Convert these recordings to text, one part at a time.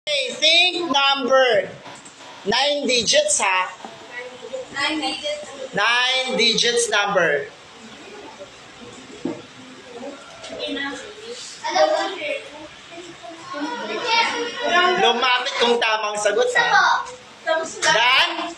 Okay, think number. 9 digits, ha? 9 digits. 9 digits number. Lumapit kung tamang sagot, ha? Dan?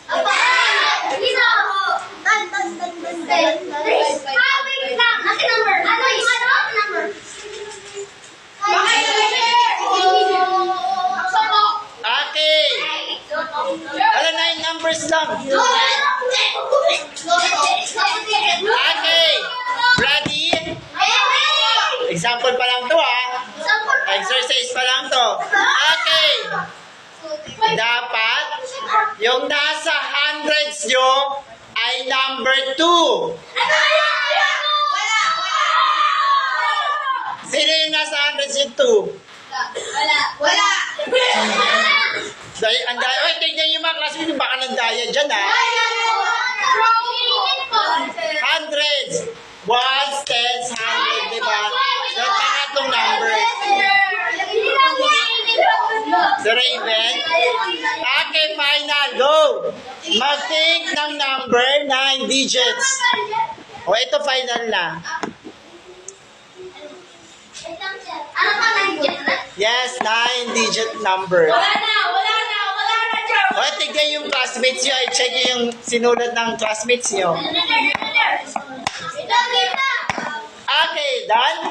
Okay. Wala, 9 numbers lang. Okay. Ready? Example pa lang to, ha? Exercise pa lang to. Okay. Dapat, yung nasa hundreds nyo ay number 2. Sino yung nasa hundreds yung 2? Wala. Ang daya. Oy, tignan yung mga classmates, baka nandaya dyan, ha? Hundreds. Ones, tens, hundred, diba? Yung pangatlong number. The Raven. Okay, final. Go. Mag-think ng number 9 digits. O, ito final na. Yes, 9-digit number. Wala na dyan. O, tignan yung classmates nyo. I-check yung sinulat ng classmates nyo. Okay, done?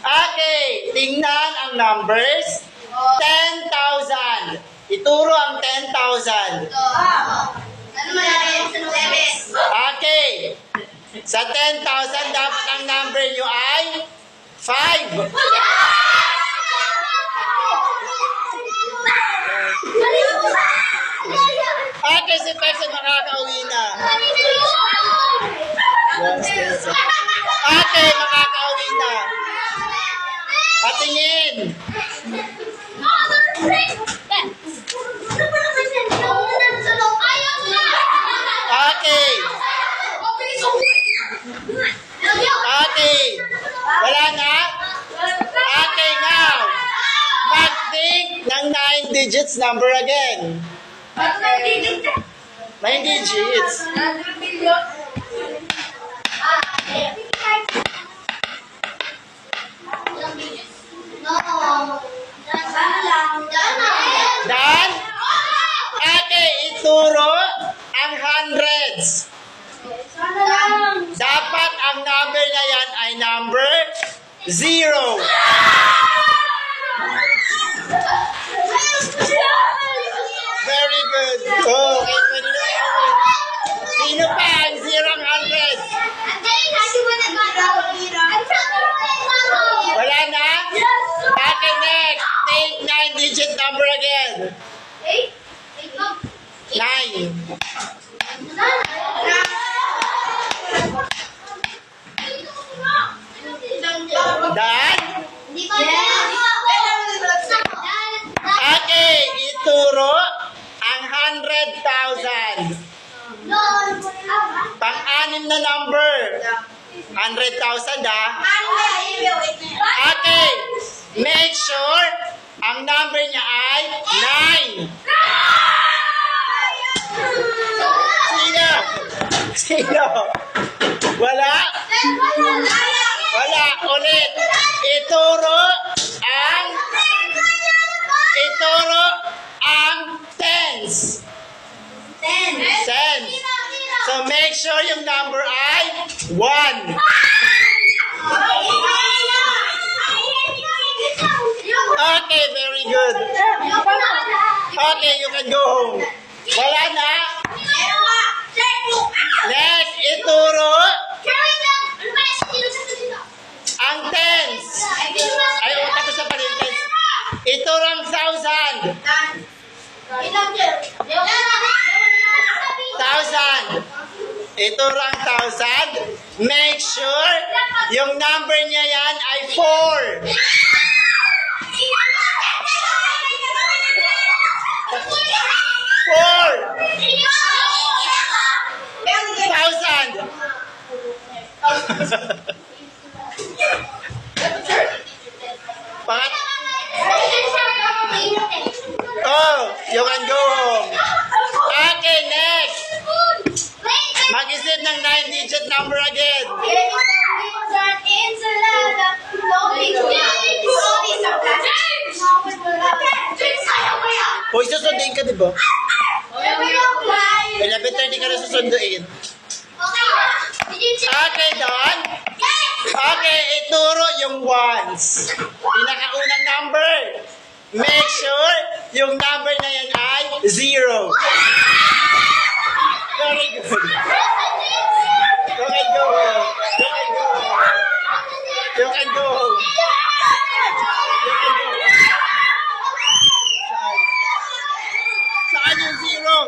Okay, tingnan ang numbers. 10,000. Ituro ang 10,000. Okay. Sa 10,000, dapat ang number nyo ay 5. Okay, si Person makakauwi na. Okay, makakauwi na. Patingin. Okay. Okay. Wala na? Okay, now. Mag-think ng 9 digits number again. 9 digits. Dan? Okay, ituro ang hundreds. Dapat ang number na yan ay number 0. Very good. Oh, okay, pwede na. Sino pa ang 0 ang hundreds? Wala na? Okay, next. Take 9-digit number again. 9. Dan? Okay, ituro ang 100,000. Pang-anim na number. 100,000, ha? Okay, make sure ang number niya ay 9. Sino? Wala? Wala. Ulit. Ituro ang tens. Tens. So make sure yung number ay 1. Okay, very good. Okay, you can go home. Wala na? Next, ituro ang tens. Ay, tapos na pala yung tens. Ituro ang 1,000. 1,000. Ituro ang 1,000. Make sure yung number niya yan ay 4. 1,000. ka, di ba? Never yung line. 11:30 ka na susunduin. Okay. Did you check? Okay, Don? Yes! Okay, ituro yung ones. Pinakaunang number. Make sure yung number na yan ay 0. Very good. You can go home. You can go home. You can go home. You can go home. Saan? Saan yung 0?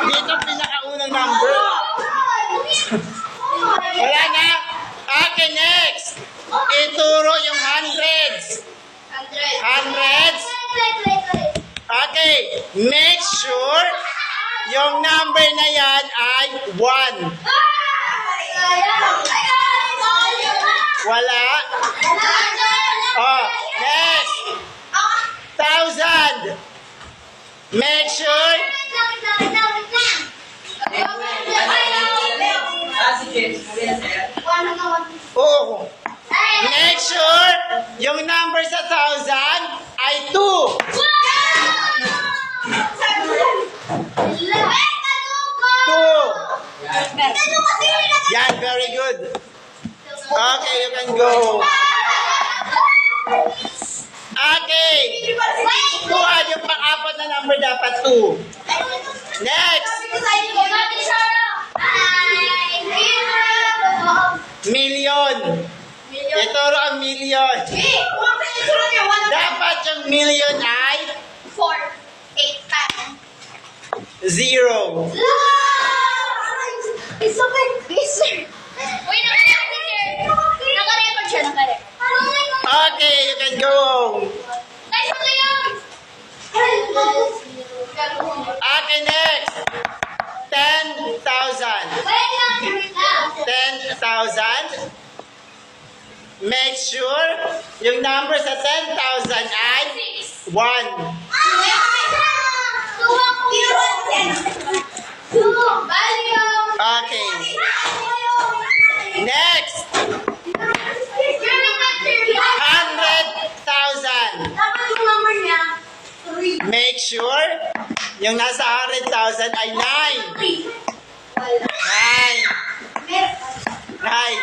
Dito pinakaunang number. Wala na. Okay, next. Ituro yung hundreds. Hundreds. Okay, make sure yung number na yan ay 1. Wala. Oh, next. 1,000. Make sure. Oo. Make sure yung number sa 1,000 ay 2. Yan, very good. Okay, you can go. Okay. Kuha yung pang-apat na number dapat 2. Next. Million. Ituro ang million. Dapat yung million ay 0. It's so big, sir. Wait, naka-record siya, naka-record. Okay, you can go home. Guys, ano yun? Okay, next. 10,000. Wait lang, 10,000. Make sure yung number sa 10,000 ay 1. Okay. Next. 100,000. Make sure yung nasa 100,000 ay 9. 9. 9.